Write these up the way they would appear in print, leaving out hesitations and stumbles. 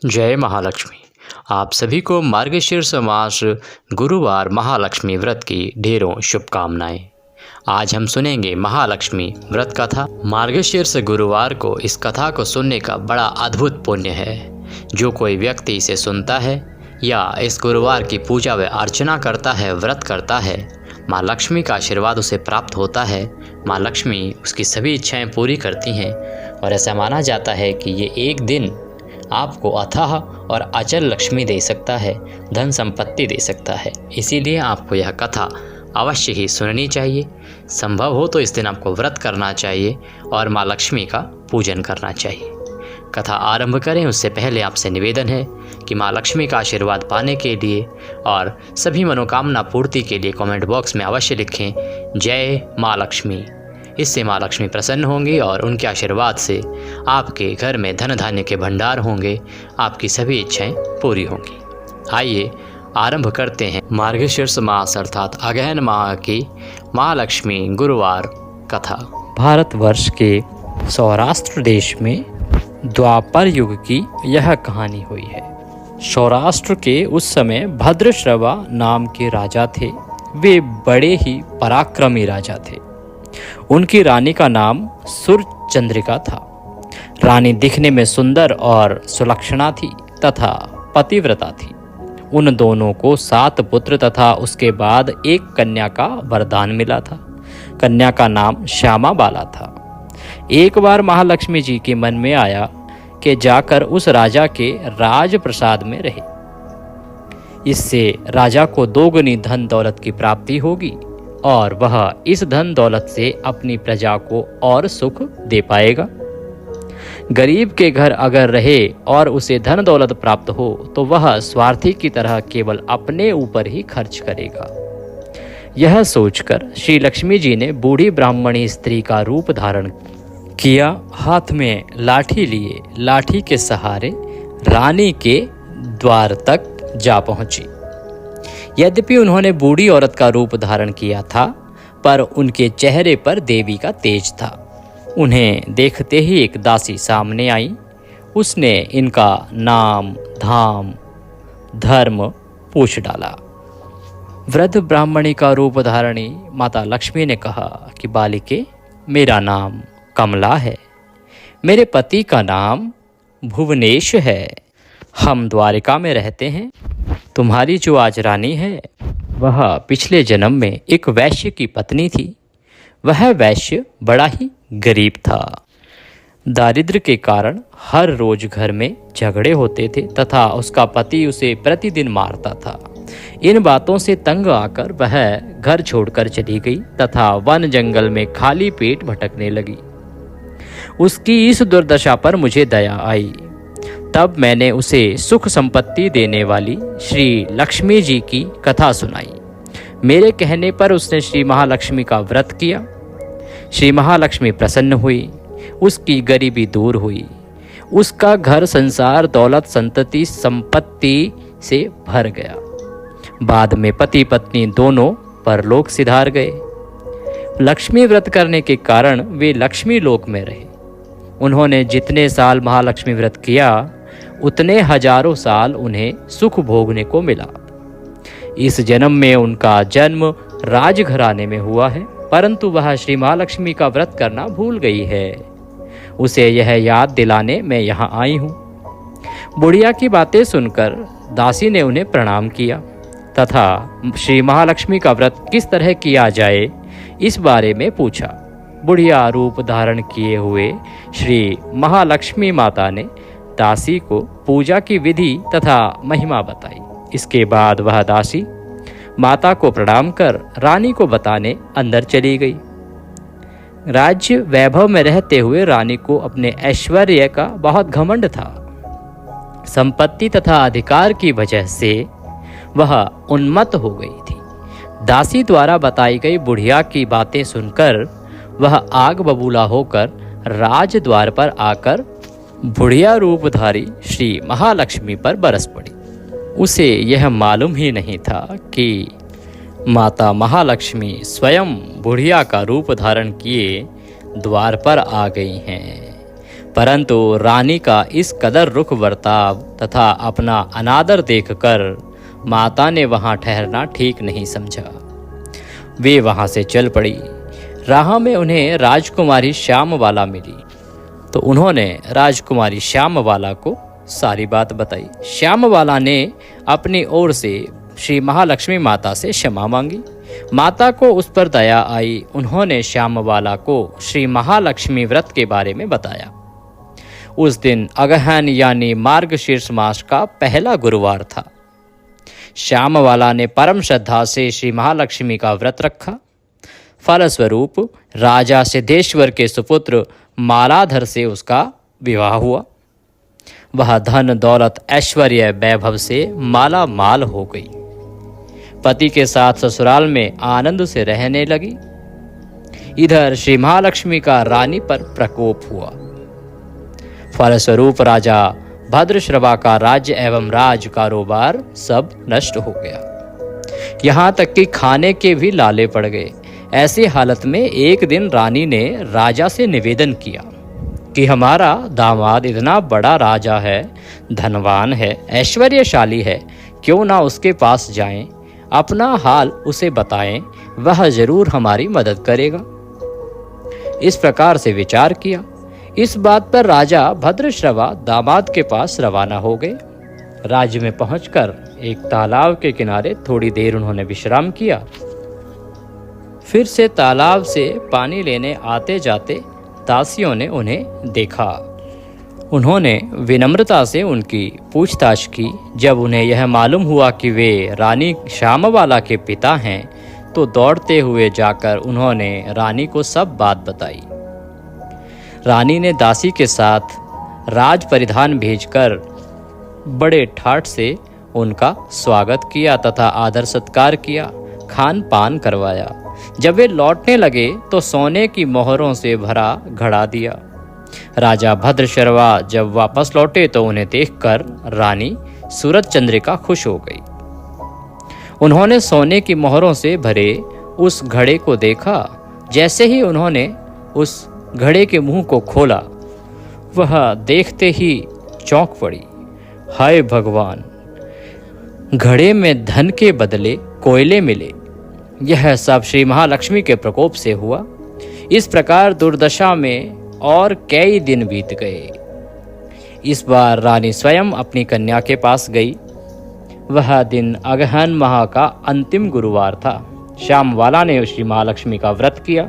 जय महालक्ष्मी। आप सभी को मार्गशीर्ष मास गुरुवार महालक्ष्मी व्रत की ढेरों शुभकामनाएं। आज हम सुनेंगे महालक्ष्मी व्रत कथा। मार्गशीर्ष गुरुवार को इस कथा को सुनने का बड़ा अद्भुत पुण्य है। जो कोई व्यक्ति इसे सुनता है या इस गुरुवार की पूजा व अर्चना करता है, व्रत करता है, माँ लक्ष्मी का आशीर्वाद उसे प्राप्त होता है। माँ लक्ष्मी उसकी सभी इच्छाएं पूरी करती हैं और ऐसा माना जाता है कि ये एक दिन आपको अथाह और अचल लक्ष्मी दे सकता है, धन संपत्ति दे सकता है। इसीलिए आपको यह कथा अवश्य ही सुननी चाहिए। संभव हो तो इस दिन आपको व्रत करना चाहिए और माँ लक्ष्मी का पूजन करना चाहिए। कथा आरंभ करें उससे पहले आपसे निवेदन है कि माँ लक्ष्मी का आशीर्वाद पाने के लिए और सभी मनोकामना पूर्ति के लिए कमेंट बॉक्स में अवश्य लिखें जय माँ लक्ष्मी। इससे माँ लक्ष्मी प्रसन्न होंगी और उनके आशीर्वाद से आपके घर में धन धान्य के भंडार होंगे, आपकी सभी इच्छाएं पूरी होंगी। आइए आरंभ करते हैं मार्गशीर्ष मास अर्थात अगहन माह की महालक्ष्मी गुरुवार कथा। भारतवर्ष के सौराष्ट्र देश में द्वापर युग की यह कहानी हुई है। सौराष्ट्र के उस समय भद्रश्रवा नाम के राजा थे। वे बड़े ही पराक्रमी राजा थे। उनकी रानी का नाम सुरचंद्रिका था। रानी दिखने में सुंदर और सुलक्षणा थी तथा पतिव्रता थी। उन दोनों को 7 पुत्र तथा उसके बाद एक कन्या का वरदान मिला था। कन्या का नाम श्यामा बाला था। एक बार महालक्ष्मी जी के मन में आया कि जाकर उस राजा के राजप्रसाद में रहे। इससे राजा को दोगुनी धन दौलत की प्राप्ति होगी और वह इस धन दौलत से अपनी प्रजा को और सुख दे पाएगा। गरीब के घर अगर रहे और उसे धन दौलत प्राप्त हो तो वह स्वार्थी की तरह केवल अपने ऊपर ही खर्च करेगा। यह सोचकर श्री लक्ष्मी जी ने बूढ़ी ब्राह्मणी स्त्री का रूप धारण किया। हाथ में लाठी लिए लाठी के सहारे रानी के द्वार तक जा पहुंची। यद्यपि उन्होंने बूढ़ी औरत का रूप धारण किया था, पर उनके चेहरे पर देवी का तेज था। उन्हें देखते ही एक दासी सामने आई। उसने इनका नाम, धाम, धर्म पूछ डाला। वृद्ध ब्राह्मणी का रूप धारणी माता लक्ष्मी ने कहा कि बालिके, मेरा नाम कमला है। मेरे पति का नाम भुवनेश है। हम द्वारिका में रहते हैं। तुम्हारी जो आज रानी है वह पिछले जन्म में एक वैश्य की पत्नी थी। वह वैश्य बड़ा ही गरीब था। दारिद्र्य के कारण हर रोज घर में झगड़े होते थे तथा उसका पति उसे प्रतिदिन मारता था। इन बातों से तंग आकर वह घर छोड़कर चली गई तथा वन जंगल में खाली पेट भटकने लगी। उसकी इस दुर्दशा पर मुझे दया आई। तब मैंने उसे सुख संपत्ति देने वाली श्री लक्ष्मी जी की कथा सुनाई। मेरे कहने पर उसने श्री महालक्ष्मी का व्रत किया। श्री महालक्ष्मी प्रसन्न हुई। उसकी गरीबी दूर हुई। उसका घर संसार दौलत संतति संपत्ति से भर गया। बाद में पति पत्नी दोनों परलोक सिधार गए। लक्ष्मी व्रत करने के कारण वे लक्ष्मी लोक में रहे। उन्होंने जितने साल महालक्ष्मी व्रत किया उतने हजारों साल उन्हें सुख भोगने को मिला। इस जन्म में उनका जन्म राजघराने में हुआ है, परंतु वह श्री महालक्ष्मी का व्रत करना भूल गई है। उसे यह याद दिलाने मैं यहाँ आई हूँ। बुढ़िया की बातें सुनकर दासी ने उन्हें प्रणाम किया तथा श्री महालक्ष्मी का व्रत किस तरह किया जाए इस बारे में पूछा। बुढ़िया रूप धारण किए हुए श्री महालक्ष्मी माता ने दासी को पूजा की विधि तथा महिमा बताई। इसके बाद वह दासी माता को प्रणाम कर रानी को बताने अंदर चली गई। राज्य वैभव में रहते हुए रानी को अपने ऐश्वर्य का बहुत घमंड था। संपत्ति तथा अधिकार की वजह से वह उन्मत्त हो गई थी। दासी द्वारा बताई गई बुढ़िया की बातें सुनकर वह आग बबूला होकर राजद्वार पर आकर बुढ़िया रूपधारी श्री महालक्ष्मी पर बरस पड़ी। उसे यह मालूम ही नहीं था कि माता महालक्ष्मी स्वयं बुढ़िया का रूप धारण किए द्वार पर आ गई हैं। परंतु रानी का इस कदर रुख बर्ताव तथा अपना अनादर देखकर माता ने वहाँ ठहरना ठीक नहीं समझा। वे वहाँ से चल पड़ी। राह में उन्हें राजकुमारी श्यामवाला मिली, तो उन्होंने राजकुमारी श्यामवाला को सारी बात बताई। श्यामवाला ने अपनी ओर से श्री महालक्ष्मी माता से क्षमा मांगी। माता को उस पर दया आई। उन्होंने श्यामवाला को श्री महालक्ष्मी व्रत के बारे में बताया। उस दिन अगहन यानी मार्गशीर्ष मास का पहला गुरुवार था। श्यामवाला ने परम श्रद्धा से श्री महालक्ष्मी का व्रत रखा। फलस्वरूप राजा सिद्धेश्वर के सुपुत्र मालाधर से उसका विवाह हुआ। वह धन दौलत ऐश्वर्य वैभव से माला माल हो गई। पति के साथ ससुराल में आनंद से रहने लगी। इधर श्री महालक्ष्मी का रानी पर प्रकोप हुआ। फलस्वरूप राजा भद्रश्रवा का राज्य एवं राज कारोबार सब नष्ट हो गया। यहाँ तक कि खाने के भी लाले पड़ गए। ऐसी हालत में एक दिन रानी ने राजा से निवेदन किया कि हमारा दामाद इतना बड़ा राजा है, धनवान है, ऐश्वर्यशाली है, क्यों ना उसके पास जाएं, अपना हाल उसे बताएं, वह जरूर हमारी मदद करेगा। इस प्रकार से विचार किया। इस बात पर राजा भद्रश्रवा दामाद के पास रवाना हो गए। राज्य में पहुंचकर एक तालाब के किनारे थोड़ी देर उन्होंने विश्राम किया। फिर से तालाब से पानी लेने आते जाते दासियों ने उन्हें देखा। उन्होंने विनम्रता से उनकी पूछताछ की। जब उन्हें यह मालूम हुआ कि वे रानी श्यामवाला के पिता हैं, तो दौड़ते हुए जाकर उन्होंने रानी को सब बात बताई। रानी ने दासी के साथ राज परिधान भेजकर बड़े ठाठ से उनका स्वागत किया तथा आदर सत्कार किया, खान पान करवाया। जब वे लौटने लगे तो सोने की मोहरों से भरा घड़ा दिया। राजा भद्रश्रवा जब वापस लौटे तो उन्हें देखकर रानी सूरज चंद्रिका खुश हो गई। उन्होंने सोने की मोहरों से भरे उस घड़े को देखा। जैसे ही उन्होंने उस घड़े के मुंह को खोला, वह देखते ही चौंक पड़ी। हाय भगवान, घड़े में धन के बदले कोयले मिले। यह सब श्री महालक्ष्मी के प्रकोप से हुआ। इस प्रकार दुर्दशा में और कई दिन बीत गए। इस बार रानी स्वयं अपनी कन्या के पास गई। वह दिन अगहन माह का अंतिम गुरुवार था। श्यामवाला ने श्री महालक्ष्मी का व्रत किया,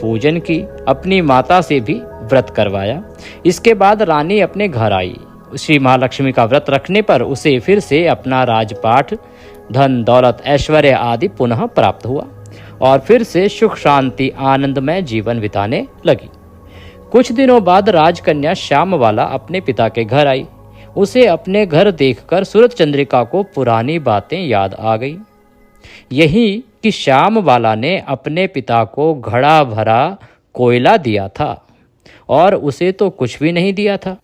पूजन की, अपनी माता से भी व्रत करवाया। इसके बाद रानी अपने घर आई। श्री महालक्ष्मी का व्रत रखने पर उसे फिर से अपना राजपाट, धन दौलत ऐश्वर्य आदि पुनः प्राप्त हुआ और फिर से सुख शांति आनंदमय जीवन बिताने लगी। कुछ दिनों बाद राजकन्या श्यामवाला अपने पिता के घर आई। उसे अपने घर देखकर सूरज चंद्रिका को पुरानी बातें याद आ गई। यही कि श्यामवाला ने अपने पिता को घड़ा भरा कोयला दिया था और उसे तो कुछ भी नहीं दिया था।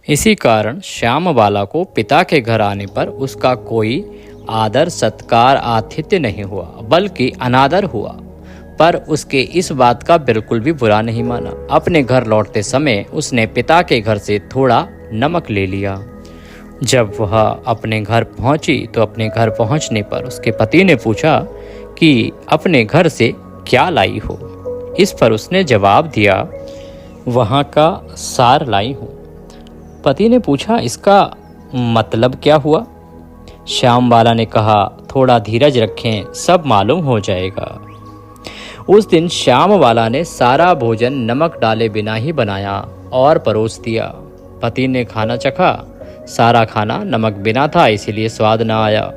इसी कारण श्यामवाला को पिता के घर आने पर उसका कोई आदर सत्कार आतिथ्य नहीं हुआ, बल्कि अनादर हुआ। पर उसके इस बात का बिल्कुल भी बुरा नहीं माना। अपने घर लौटते समय उसने पिता के घर से थोड़ा नमक ले लिया। जब वह अपने घर पहुंची तो अपने घर पहुंचने पर उसके पति ने पूछा कि अपने घर से क्या लाई हो। इस पर उसने जवाब दिया, वहाँ का सार लाई हूँ। पति ने पूछा, इसका मतलब क्या हुआ? श्यामवाला ने कहा, थोड़ा धीरज रखें, सब मालूम हो जाएगा। उस दिन श्यामवाला ने सारा भोजन नमक डाले बिना ही बनाया और परोस दिया। पति ने खाना चखा। सारा खाना नमक बिना था, इसीलिए स्वाद न आया।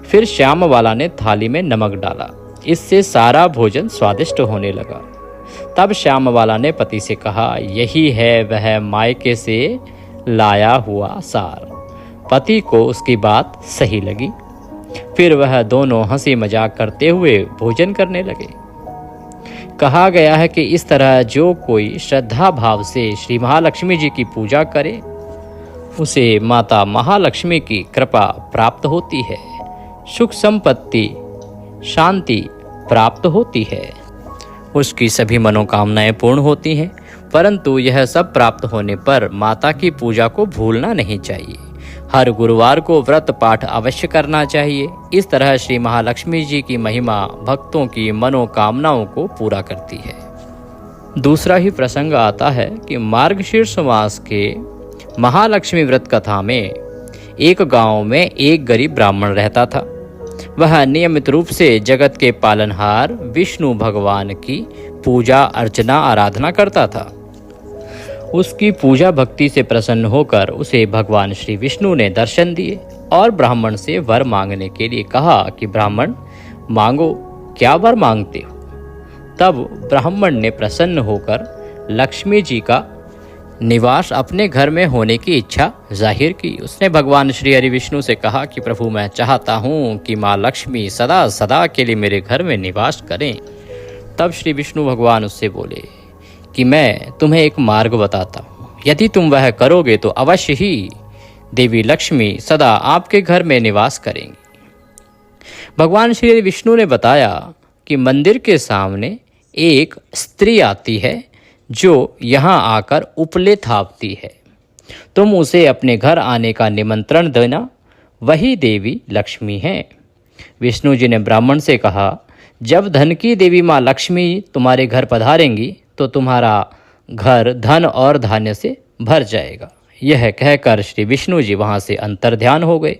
फिर श्यामवाला ने थाली में नमक डाला। इससे सारा भोजन स्वादिष्ट होने लगा। तब श्यामवाला ने पति से कहा, यही है वह मायके से लाया हुआ सार। पति को उसकी बात सही लगी। फिर वह दोनों हंसी मजाक करते हुए भोजन करने लगे। कहा गया है कि इस तरह जो कोई श्रद्धा भाव से श्री महालक्ष्मी जी की पूजा करे, उसे माता महालक्ष्मी की कृपा प्राप्त होती है, सुख संपत्ति शांति प्राप्त होती है, उसकी सभी मनोकामनाएं पूर्ण होती हैं, परंतु यह सब प्राप्त होने पर माता की पूजा को भूलना नहीं चाहिए। हर गुरुवार को व्रत पाठ अवश्य करना चाहिए। इस तरह श्री महालक्ष्मी जी की महिमा भक्तों की मनोकामनाओं को पूरा करती है। दूसरा ही प्रसंग आता है कि मार्गशीर्ष मास के महालक्ष्मी व्रत कथा में एक गांव में एक गरीब ब्राह्मण रहता था। वह नियमित रूप से जगत के पालनहार विष्णु भगवान की पूजा अर्चना आराधना करता था। उसकी पूजा भक्ति से प्रसन्न होकर उसे भगवान श्री विष्णु ने दर्शन दिए और ब्राह्मण से वर मांगने के लिए कहा कि ब्राह्मण मांगो, क्या वर मांगते हो। तब ब्राह्मण ने प्रसन्न होकर लक्ष्मी जी का निवास अपने घर में होने की इच्छा जाहिर की। उसने भगवान श्री हरि विष्णु से कहा कि प्रभु, मैं चाहता हूँ कि माँ लक्ष्मी सदा सदा के लिए मेरे घर में निवास करें। तब श्री विष्णु भगवान उससे बोले कि मैं तुम्हें एक मार्ग बताता हूँ, यदि तुम वह करोगे तो अवश्य ही देवी लक्ष्मी सदा आपके घर में निवास करेंगी। भगवान श्री हरि विष्णु ने बताया कि मंदिर के सामने एक स्त्री आती है जो यहाँ आकर उपले थापती है। तुम उसे अपने घर आने का निमंत्रण देना, वही देवी लक्ष्मी है। विष्णु जी ने ब्राह्मण से कहा, जब धन की देवी माँ लक्ष्मी तुम्हारे घर पधारेंगी तो तुम्हारा घर धन और धान्य से भर जाएगा। यह कहकर श्री विष्णु जी वहाँ से अंतर्ध्यान हो गए।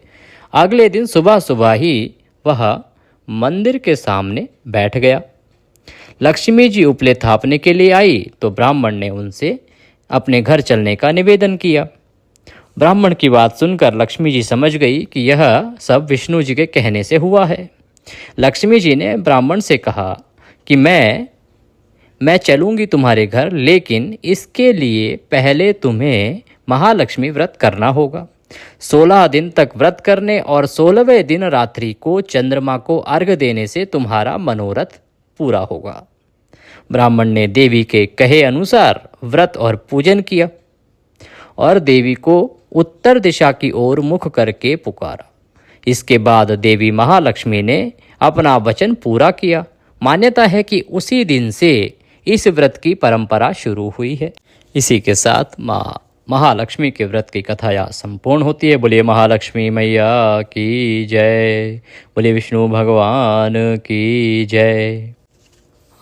अगले दिन सुबह सुबह ही वह मंदिर के सामने बैठ गया। लक्ष्मी जी उपले थापने के लिए आई तो ब्राह्मण ने उनसे अपने घर चलने का निवेदन किया। ब्राह्मण की बात सुनकर लक्ष्मी जी समझ गई कि यह सब विष्णु जी के कहने से हुआ है। लक्ष्मी जी ने ब्राह्मण से कहा कि मैं चलूंगी तुम्हारे घर, लेकिन इसके लिए पहले तुम्हें महालक्ष्मी व्रत करना होगा। 16 दिन तक व्रत करने और 16वें दिन रात्रि को चंद्रमा को अर्घ्य देने से तुम्हारा मनोरथ पूरा होगा। ब्राह्मण ने देवी के कहे अनुसार व्रत और पूजन किया और देवी को उत्तर दिशा की ओर मुख करके पुकारा। इसके बाद देवी महालक्ष्मी ने अपना वचन पूरा किया। मान्यता है कि उसी दिन से इस व्रत की परंपरा शुरू हुई है। इसी के साथ माँ महालक्ष्मी के व्रत की कथा यहाँ संपूर्ण होती है। बोलिए महालक्ष्मी मैया की जय, बोलिए विष्णु भगवान की जय।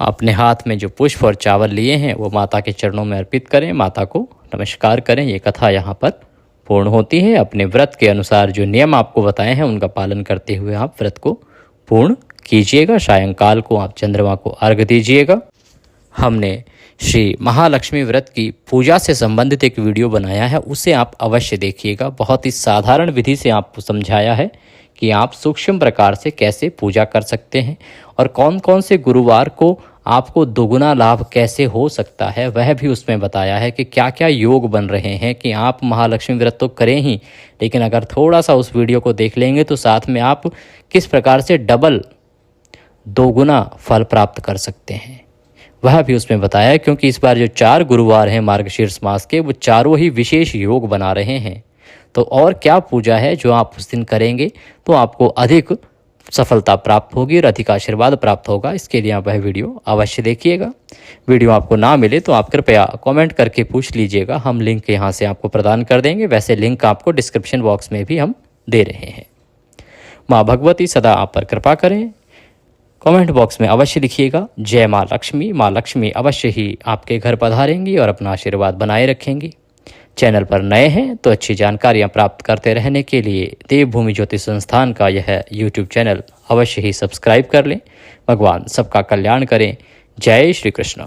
अपने हाथ में जो पुष्प और चावल लिए हैं वो माता के चरणों में अर्पित करें, माता को नमस्कार करें। ये कथा यहाँ पर पूर्ण होती है। अपने व्रत के अनुसार जो नियम आपको बताए हैं उनका पालन करते हुए आप व्रत को पूर्ण कीजिएगा। सायंकाल को आप चंद्रमा को अर्घ्य दीजिएगा। हमने श्री महालक्ष्मी व्रत की पूजा से संबंधित एक वीडियो बनाया है, उसे आप अवश्य देखिएगा। बहुत ही साधारण विधि से आपको समझाया है कि आप सूक्ष्म प्रकार से कैसे पूजा कर सकते हैं और कौन कौन से गुरुवार को आपको दोगुना लाभ कैसे हो सकता है, वह भी उसमें बताया है कि क्या क्या योग बन रहे हैं कि आप महालक्ष्मी व्रत तो करें ही, लेकिन अगर थोड़ा सा उस वीडियो को देख लेंगे तो साथ में आप किस प्रकार से डबल दोगुना फल प्राप्त कर सकते हैं वह भी उसमें बताया है। क्योंकि इस बार जो 4 गुरुवार हैं मार्गशीर्ष मास के, वो चारों ही विशेष योग बना रहे हैं। तो और क्या पूजा है जो आप उस दिन करेंगे तो आपको अधिक सफलता प्राप्त होगी और अधिक आशीर्वाद प्राप्त होगा। इसके लिए आप वह वीडियो अवश्य देखिएगा। वीडियो आपको ना मिले तो आप कृपया कमेंट करके पूछ लीजिएगा, हम लिंक यहाँ से आपको प्रदान कर देंगे। वैसे लिंक आपको डिस्क्रिप्शन बॉक्स में भी हम दे रहे हैं। माँ भगवती सदा आप पर कृपा करें। कमेंट बॉक्स में अवश्य लिखिएगा जय माँ लक्ष्मी। माँ लक्ष्मी अवश्य ही आपके घर पधारेंगी और अपना आशीर्वाद बनाए रखेंगी। चैनल पर नए हैं तो अच्छी जानकारियाँ प्राप्त करते रहने के लिए देवभूमि ज्योतिष संस्थान का यह यूट्यूब चैनल अवश्य ही सब्सक्राइब कर लें। भगवान सबका कल्याण करें। जय श्री कृष्ण।